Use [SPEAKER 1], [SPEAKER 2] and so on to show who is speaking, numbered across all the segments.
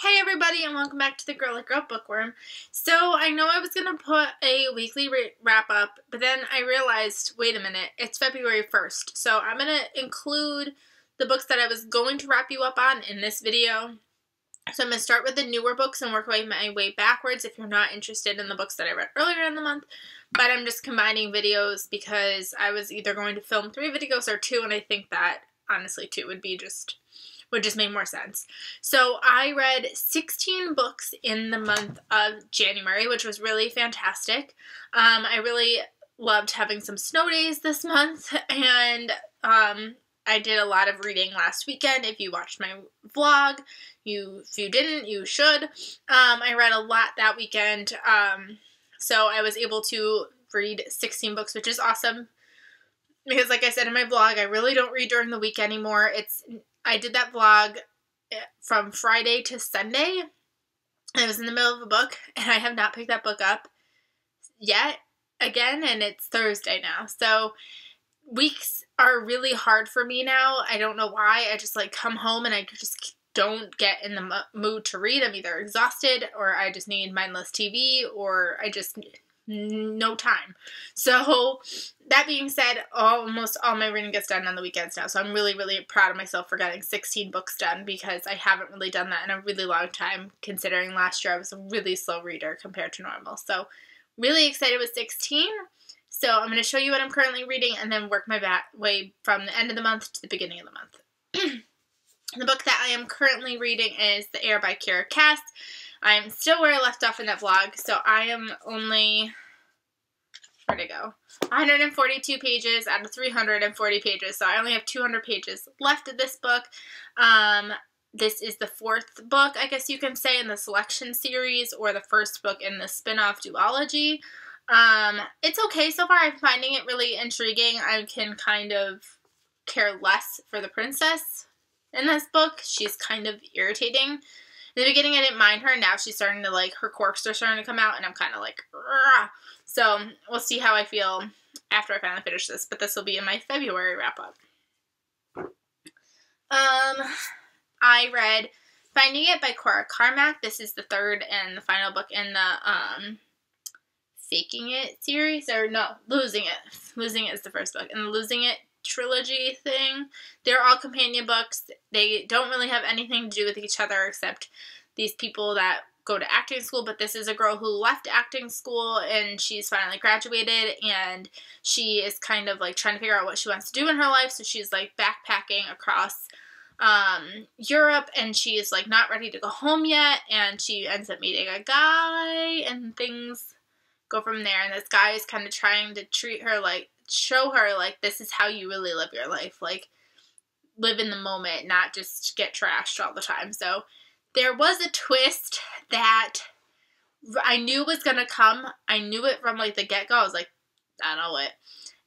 [SPEAKER 1] Hey everybody, and welcome back to the Girly Girl Bookworm. So I know I was going to put a weekly wrap up, but then I realized, wait a minute, it's February 1st. So I'm going to include the books that I was going to wrap you up on in this video. So I'm going to start with the newer books and work my way backwards if you're not interested in the books that I read earlier in the month. But I'm just combining videos because I was either going to film 3 videos or 2, and I think that honestly 2 would just make more sense. So I read 16 books in the month of January, which was really fantastic. I really loved having some snow days this month, and I did a lot of reading last weekend. If you watched my vlog, if you didn't, you should. I read a lot that weekend, so I was able to read 16 books, which is awesome. Because like I said in my vlog, I really don't read during the week anymore. I did that vlog from Friday to Sunday. I was in the middle of a book, and I have not picked that book up yet again, and it's Thursday now. So weeks are really hard for me now. I don't know why. I just come home and I just don't get in the mood to read. I'm either exhausted, or I just need mindless TV, or I just no time. So that being said, almost all my reading gets done on the weekends now. So I'm really, really proud of myself for getting 16 books done, because I haven't really done that in a really long time, considering last year I was a really slow reader compared to normal. So really excited with 16. So I'm going to show you what I'm currently reading and then work my way from the end of the month to the beginning of the month. The book that I am currently reading is The Air by Kira Cass. I'm still where I left off in that vlog, so I am only, where'd it go? 142 pages out of 340 pages, so I only have 200 pages left of this book. This is the 4th book, I guess you can say, in the selection series, or the 1st book in the spin-off duology. It's okay so far. I'm finding it really intriguing. I can kind of care less for the princess in this book. She's kind of irritating. In the beginning, I didn't mind her. Now she's starting to, her quirks are starting to come out, and I'm kind of like, rah. So we'll see how I feel after I finally finish this, but this will be in my February wrap-up. I read Finding It by Cora Carmack. This is the 3rd and the final book in the, Faking It series, or no, Losing It. Losing It is the 1st book, and the Losing It trilogy thing. They're all companion books. They don't really have anything to do with each other except these people that go to acting school, but this is a girl who left acting school and she's finally graduated, and she is kind of trying to figure out what she wants to do in her life. So she's backpacking across Europe, and she's not ready to go home yet, and she ends up meeting a guy, and things go from there. And this guy is kind of trying to treat her show her this is how you really live your life, live in the moment, not just get trashed all the time. So there was a twist that I knew was gonna come. I knew it from the get-go. I was like, I know it.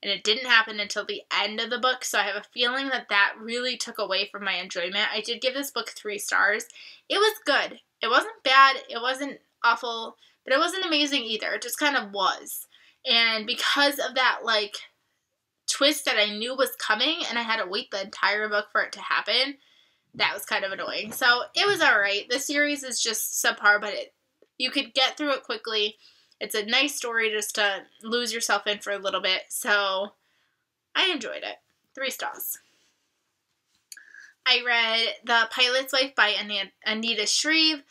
[SPEAKER 1] And it didn't happen until the end of the book, so I have a feeling that really took away from my enjoyment. I did give this book 3 stars. It was good. It wasn't bad. It wasn't awful, but it wasn't amazing either. It just kind of was. And because of that, twist that I knew was coming, and I had to wait the entire book for it to happen, that was kind of annoying. So it was alright. The series is just subpar, but you could get through it quickly. It's a nice story just to lose yourself in for a little bit. So I enjoyed it. 3 stars. I read The Pilot's Wife by Anita Shreve.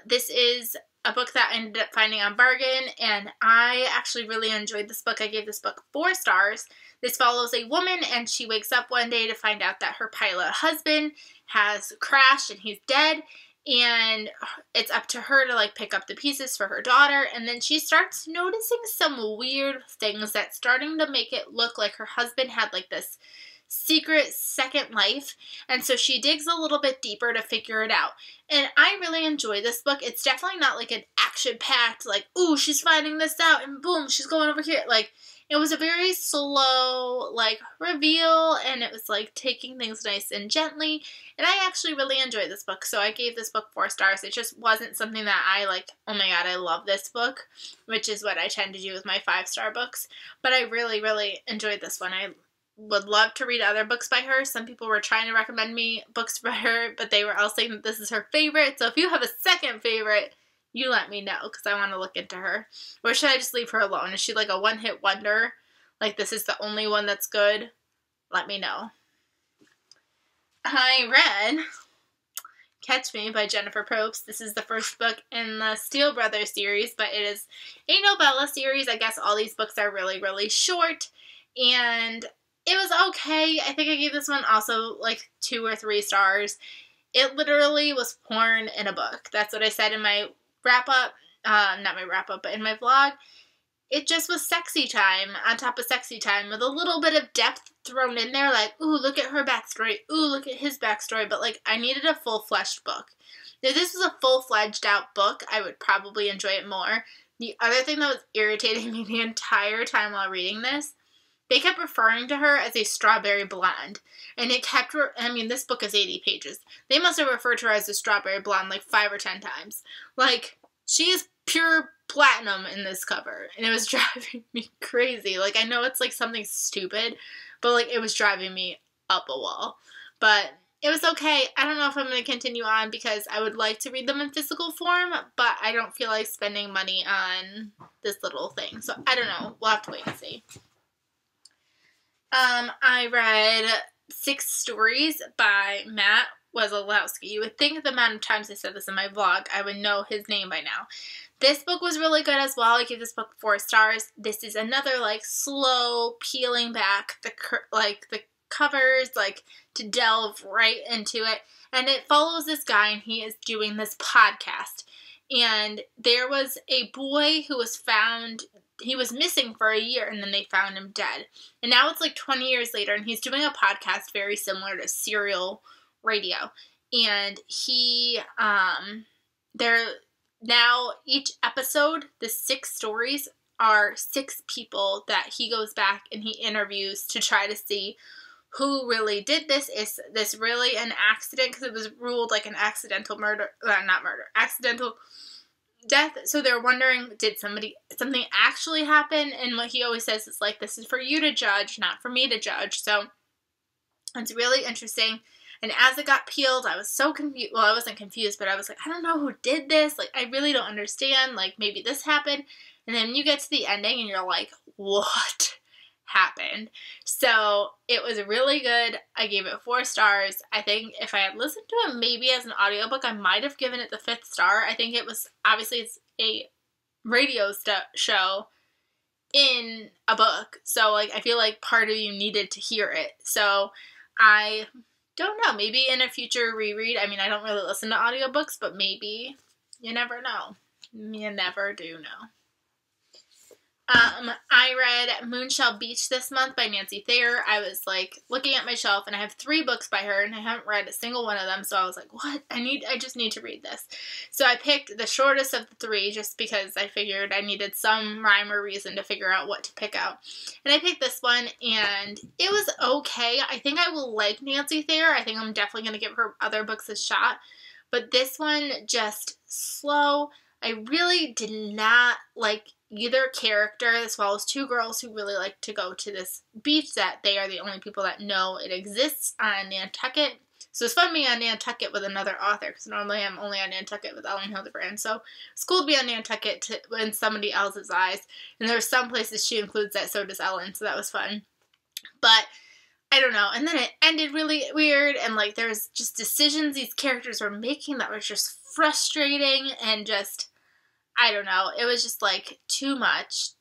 [SPEAKER 1] This is a book that I ended up finding on bargain, and I actually really enjoyed this book. I gave this book 4 stars. This follows a woman, and she wakes up one day to find out that her pilot husband has crashed and he's dead, and it's up to her to pick up the pieces for her daughter. And then she starts noticing some weird things that's starting to make it look like her husband had this secret second life, and so she digs a little bit deeper to figure it out. And I really enjoy this book. It's definitely not an action-packed, ooh, she's finding this out, and boom, she's going over here. It was a very slow, reveal, and it was, taking things nice and gently, and I actually really enjoyed this book, so I gave this book 4 stars. It just wasn't something that I, oh my god, I love this book, which is what I tend to do with my 5-star books, but I really, really enjoyed this one. I would love to read other books by her. Some people were trying to recommend me books by her, but they were all saying that this is her favorite. So if you have a second favorite, you let me know, because I want to look into her. Or should I just leave her alone? Is she like a one-hit wonder? Like, this is the only one that's good? Let me know. I read Catch Me by Jennifer Probst. This is the first book in the Steele Brothers series, but it is a novella series. I guess all these books are really, really short, and it was okay. I think I gave this one also like 2 or 3 stars. It literally was porn in a book. That's what I said in my wrap-up. Not my wrap-up, but in my vlog. It just was sexy time on top of sexy time with a little bit of depth thrown in there. Like, ooh, look at her backstory. Ooh, look at his backstory. But, like, I needed a full-fledged book. If this was a full-fledged out book, I would probably enjoy it more. The other thing that was irritating me the entire time while reading this, they kept referring to her as a strawberry blonde. And it kept, I mean, this book is 80 pages. They must have referred to her as a strawberry blonde like 5 or 10 times. Like, she is pure platinum in this cover, and it was driving me crazy. Like, I know it's like something stupid, but like it was driving me up a wall. But it was okay. I don't know if I'm going to continue on because I would like to read them in physical form, but I don't feel like spending money on this little thing. So I don't know. We'll have to wait and see. I read 6 Stories by Matt Wesolowski. You would think the amount of times I said this in my vlog, I would know his name by now. This book was really good as well. I gave this book 4 stars. This is another, like, slow peeling back the covers, like, to delve right into it. And it follows this guy, and he is doing this podcast. And there was a boy who was found, he was missing for a year, and then they found him dead. And now it's like 20 years later, and he's doing a podcast very similar to Serial Radio. And he, now each episode, the 6 stories are 6 people that he goes back and he interviews to try to see who really did this. Is this really an accident? Because it was ruled like an accidental murder, accidental death. So they're wondering, did something actually happen? And what he always says is like, this is for you to judge, not for me to judge. So it's really interesting. And as it got peeled, I was so confused. Well, I wasn't confused, but I was like, I don't know who did this. Like, I really don't understand. Like, maybe this happened. And then you get to the ending and you're like, what happened? So it was really good. I gave it 4 stars. I think if I had listened to it maybe as an audiobook, I might have given it the 5th star. I think it was, obviously it's a radio show in a book. So, like, I feel like part of you needed to hear it. So I don't know, maybe in a future reread. I mean, I don't really listen to audiobooks, but maybe. You never know. You never do know. I read Moonshell Beach this month by Nancy Thayer. I was like looking at my shelf and I have 3 books by her and I haven't read a single one of them, so I was like, what? I just need to read this. So I picked the shortest of the 3 just because I figured I needed some rhyme or reason to figure out what to pick out. And I picked this one and it was okay. I think I will like Nancy Thayer. I think I'm definitely going to give her other books a shot. But this one, just slow. I really did not like either character, as well as 2 girls who really like to go to this beach that they are the only people that know it exists on Nantucket. So it's fun being on Nantucket with another author, because normally I'm only on Nantucket with Ellen Hildebrand. So it's cool to be on Nantucket in somebody else's eyes. And there's some places she includes that, so does Ellen, so that was fun. But I don't know. And then it ended really weird, and like there's just decisions these characters were making that were just frustrating and just, I don't know. It was just like too much.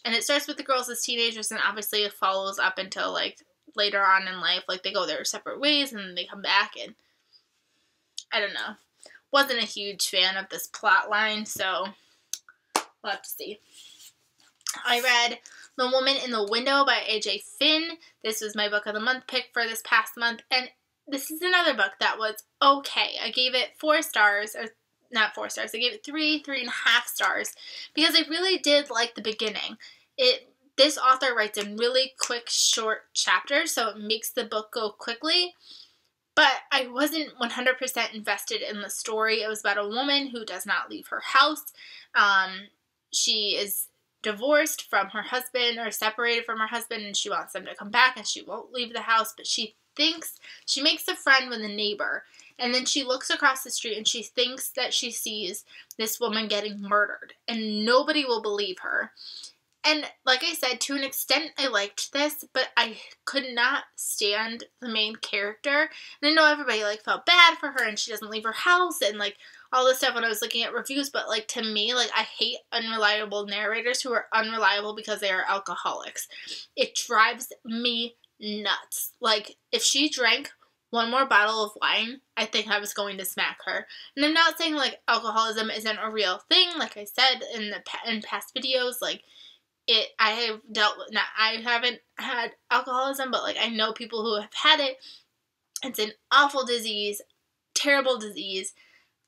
[SPEAKER 1] And it starts with the girls as teenagers and obviously it follows up until like later on in life. Like they go their separate ways and then they come back, and I don't know. Wasn't a huge fan of this plot line, so we'll have to see. I read The Woman in the Window by A.J. Finn. This was my book of the month pick for this past month, and this is another book that was okay. I gave it 4 stars, or not 4 stars. I gave it 3.5 stars because I really did like the beginning. This author writes in really quick, short chapters, so it makes the book go quickly. But I wasn't 100% invested in the story. It was about a woman who does not leave her house. She is divorced from her husband or separated from her husband, and she wants them to come back, and she won't leave the house, but she makes a friend with a neighbor, and then she looks across the street and she thinks that she sees this woman getting murdered, and nobody will believe her. And like I said, to an extent, I liked this, but I could not stand the main character. And I know everybody, like, felt bad for her, and she doesn't leave her house, and, like, all this stuff when I was looking at reviews, but, like, to me, like, I hate unreliable narrators who are unreliable because they are alcoholics. It drives me nuts. Like, if she drank one more bottle of wine, I think I was going to smack her. And I'm not saying, like, alcoholism isn't a real thing. Like I said in past videos, like, I haven't had alcoholism, but, like, I know people who have had it. It's an awful disease, terrible disease,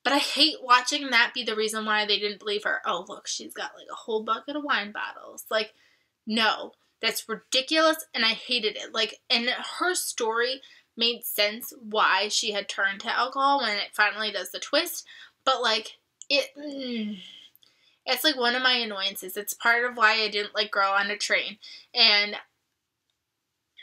[SPEAKER 1] but I hate watching that be the reason why they didn't believe her. Oh, look, she's got, like, a whole bucket of wine bottles. Like, no, that's ridiculous, and I hated it. Like, and her story made sense why she had turned to alcohol when it finally does the twist, but, like, it's, like, one of my annoyances. It's part of why I didn't like Girl on a Train. And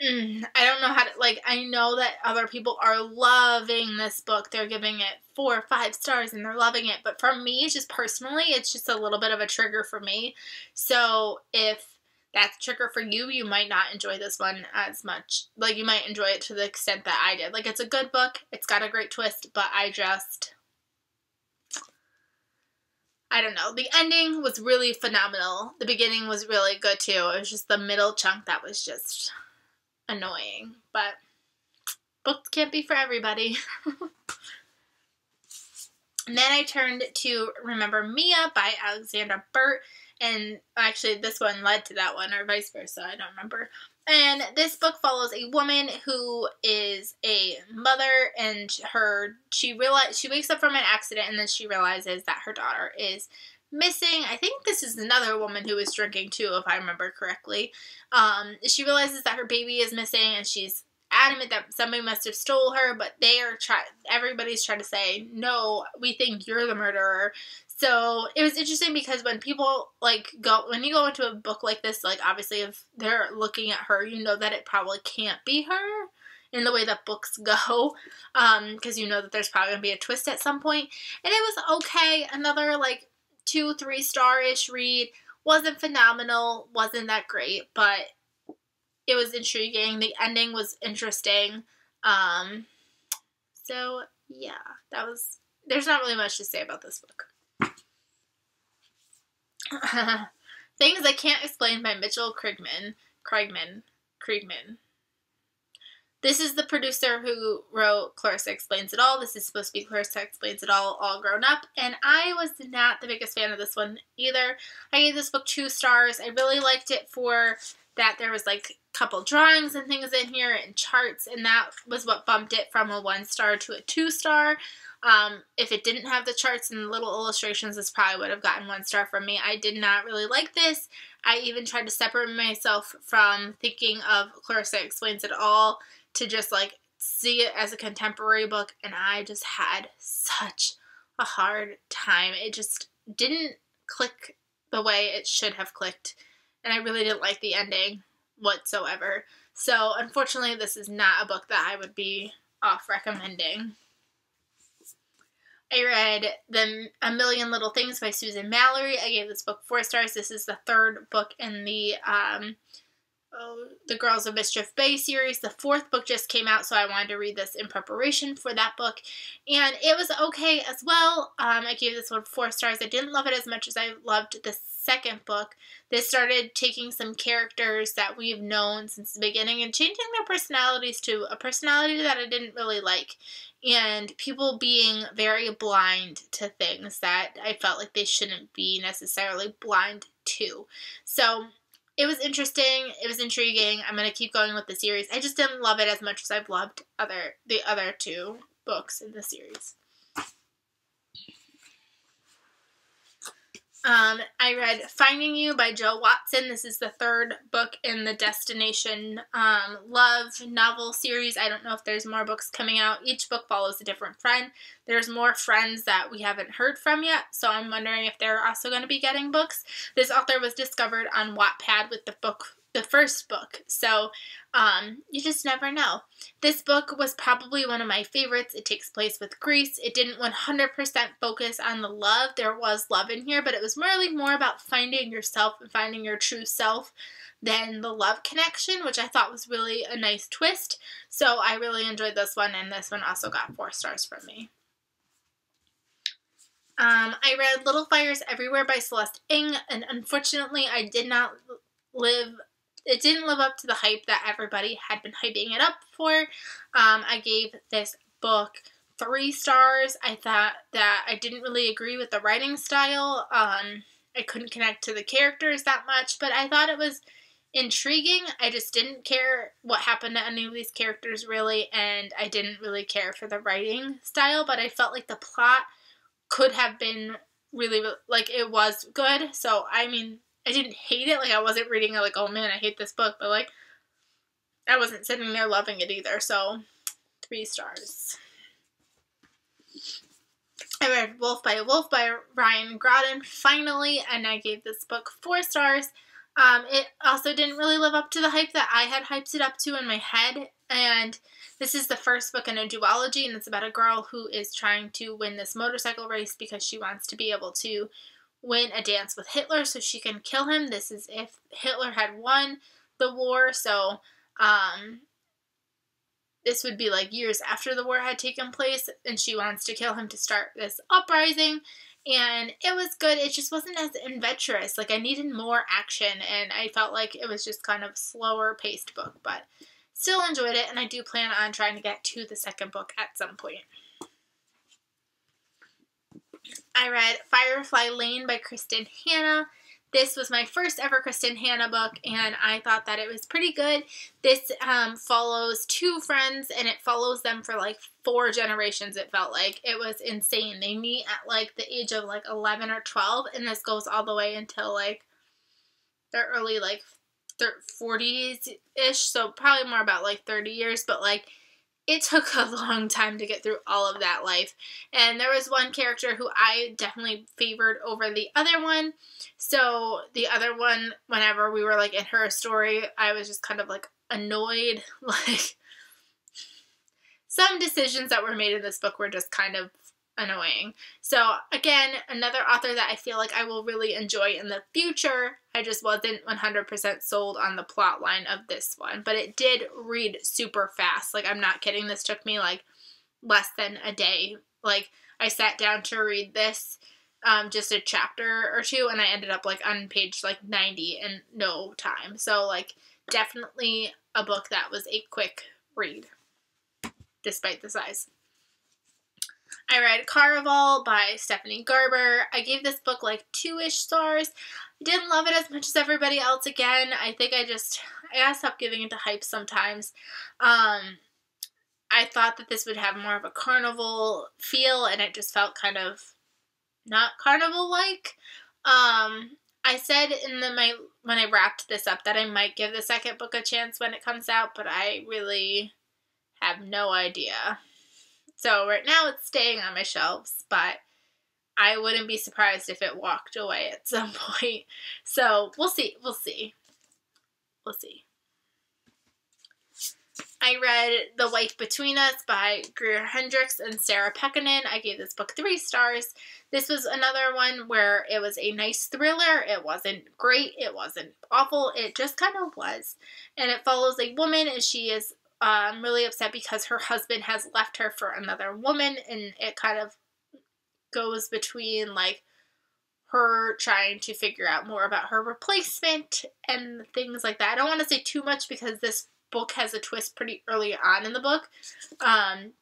[SPEAKER 1] I don't know how to, like, I know that other people are loving this book. They're giving it 4 or 5 stars and they're loving it. But for me, just personally, it's just a little bit of a trigger for me. So if that's a trigger for you, you might not enjoy this one as much. Like, you might enjoy it to the extent that I did. Like, it's a good book. It's got a great twist, but I don't know. The ending was really phenomenal. The beginning was really good, too. It was just the middle chunk that was just annoying. But books can't be for everybody. And then I turned to Remember Mia by Alexandra Burt. And actually, this one led to that one, or vice versa. I don't remember. And this book follows a woman who is a mother, and she wakes up from an accident, and then she realizes that her daughter is missing. I think this is another woman who was drinking too, if I remember correctly. She realizes that her baby is missing, and she's adamant that somebody must have stole her, but everybody's trying to say, no, we think you're the murderer. So it was interesting because when people, like, when you go into a book like this, like, obviously if they're looking at her, you know that it probably can't be her in the way that books go, because you know that there's probably going to be a twist at some point. And it was okay. Another, like, 2-3 star-ish read. Wasn't phenomenal. Wasn't that great, but it was intriguing. The ending was interesting. So, yeah, there's not really much to say about this book. Things I Can't Explain by Mitchell Kriegman. This is the producer who wrote Clarissa Explains It All. This is supposed to be Clarissa Explains It All grown up. And I was not the biggest fan of this one either. I gave this book 2 stars. I really liked it for that there was, like, a couple drawings and things in here and charts. And that was what bumped it from a 1 star to a 2 star. If it didn't have the charts and the little illustrations, this probably would have gotten 1 star from me. I did not really like this. I even tried to separate myself from thinking of Clarissa Explains It All to just, like, see it as a contemporary book, and I just had such a hard time. It just didn't click the way it should have clicked, and I really didn't like the ending whatsoever. So, unfortunately, this is not a book that I would be off recommending. I read A Million Little Things by Susan Mallory. I gave this book 4 stars. This is the 3rd book in the Girls of Mischief Bay series. The 4th book just came out, so I wanted to read this in preparation for that book. And it was okay as well. I gave this one 4 stars. I didn't love it as much as I loved the 2nd book. This started taking some characters that we've known since the beginning and changing their personalities to a personality that I didn't really like. And people being very blind to things that I felt like they shouldn't be necessarily blind to. So it was interesting. It was intriguing. I'm going to keep going with the series. I just didn't love it as much as I've loved the other 2 books in the series. I read Finding You by Joe Watson. This is the third book in the Destination Love novel series. I don't know if there's more books coming out. Each book follows a different friend. There's more friends that we haven't heard from yet, so I'm wondering if they're also going to be getting books. This author was discovered on Wattpad with the first book, so you just never know. This book was probably one of my favorites. It takes place with Greece. It didn't 100% focus on the love. There was love in here, but it was really more about finding yourself and finding your true self than the love connection, which I thought was really a nice twist. So I really enjoyed this one, and this one also got 4 stars from me. I read Little Fires Everywhere by Celeste Ng, and unfortunately it didn't live up to the hype that everybody had been hyping it up for. I gave this book 3 stars. I thought that I didn't really agree with the writing style. I couldn't connect to the characters that much, but I thought it was intriguing. I just didn't care what happened to any of these characters really, and I didn't really care for the writing style, but I felt like the plot could have been really, like, it was good. So, I mean, I didn't hate it. Like, I wasn't reading it like, oh man, I hate this book. But, like, I wasn't sitting there loving it either. So, 3 stars. I read Wolf by a Wolf by Ryan Groden finally, and I gave this book 4 stars. It also didn't really live up to the hype that I had hyped it up to in my head. And this is the first book in a duology, and it's about a girl who is trying to win this motorcycle race because she wants to be able to win a dance with Hitler so she can kill him. This is if Hitler had won the war, so this would be like years after the war had taken place, and she wants to kill him to start this uprising. And it was good. It just wasn't as adventurous. Like, I needed more action, and I felt like it was just kind of slower paced book, but still enjoyed it, and I do plan on trying to get to the second book at some point. I read Firefly Lane by Kristen Hanna. This was my first ever Kristen Hanna book, and I thought that it was pretty good. This follows 2 friends, and it follows them for like 4 generations, it felt like. It was insane. They meet at like the age of like 11 or 12, and this goes all the way until like their early like 40s-ish, so probably more about like 30 years, but like it took a long time to get through all of that life. And there was one character who I definitely favored over the other one. So the other one, whenever we were like in her story, I was just kind of like annoyed. Like, some decisions that were made in this book were just kind of annoying. So again, another author that I feel like I will really enjoy in the future. I just wasn't 100% sold on the plot line of this one, but it did read super fast. Like, I'm not kidding. This took me like less than a day. Like, I sat down to read this, just a chapter or 2, and I ended up like on page like 90 in no time. So like, definitely a book that was a quick read, despite the size. I read Carnivale by Stephanie Garber. I gave this book like 2-ish stars. I didn't love it as much as everybody else again. I think I gotta stop giving into hype sometimes. I thought that this would have more of a carnival feel, and it just felt kind of not carnival-like. I said when I wrapped this up that I might give the second book a chance when it comes out, but I really have no idea. So right now it's staying on my shelves, but I wouldn't be surprised if it walked away at some point. So we'll see. I read The Wife Between Us by Greer Hendricks and Sarah Pekkanen. I gave this book 3 stars. This was another one where it was a nice thriller. It wasn't great. It wasn't awful. It just kind of was. And it follows a woman, and she is really upset because her husband has left her for another woman, and it kind of goes between like her trying to figure out more about her replacement and things like that. I don't want to say too much because this book has a twist pretty early on in the book,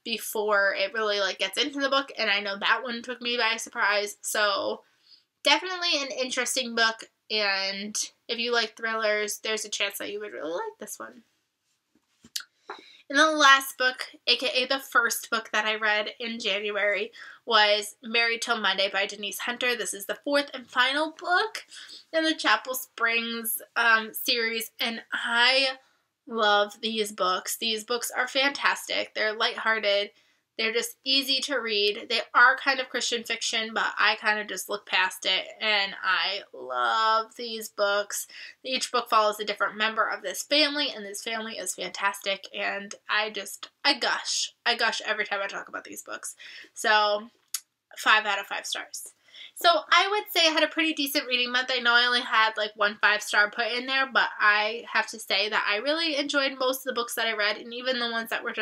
[SPEAKER 1] before it really like gets into the book, and I know that one took me by surprise. So definitely an interesting book, and if you like thrillers, there's a chance that you would really like this one. And the last book, aka the first book that I read in January, was Married Till Monday by Denise Hunter. This is the fourth and final book in the Chapel Springs series, and I love these books. These books are fantastic. They're lighthearted. They're just easy to read. They are kind of Christian fiction, but I kind of just look past it, and I love these books. Each book follows a different member of this family, and this family is fantastic, and I gush. I gush every time I talk about these books. So, 5 out of 5 stars. So I would say I had a pretty decent reading month. I know I only had like 1 5-star put in there, but I have to say that I really enjoyed most of the books that I read, and even the ones that were just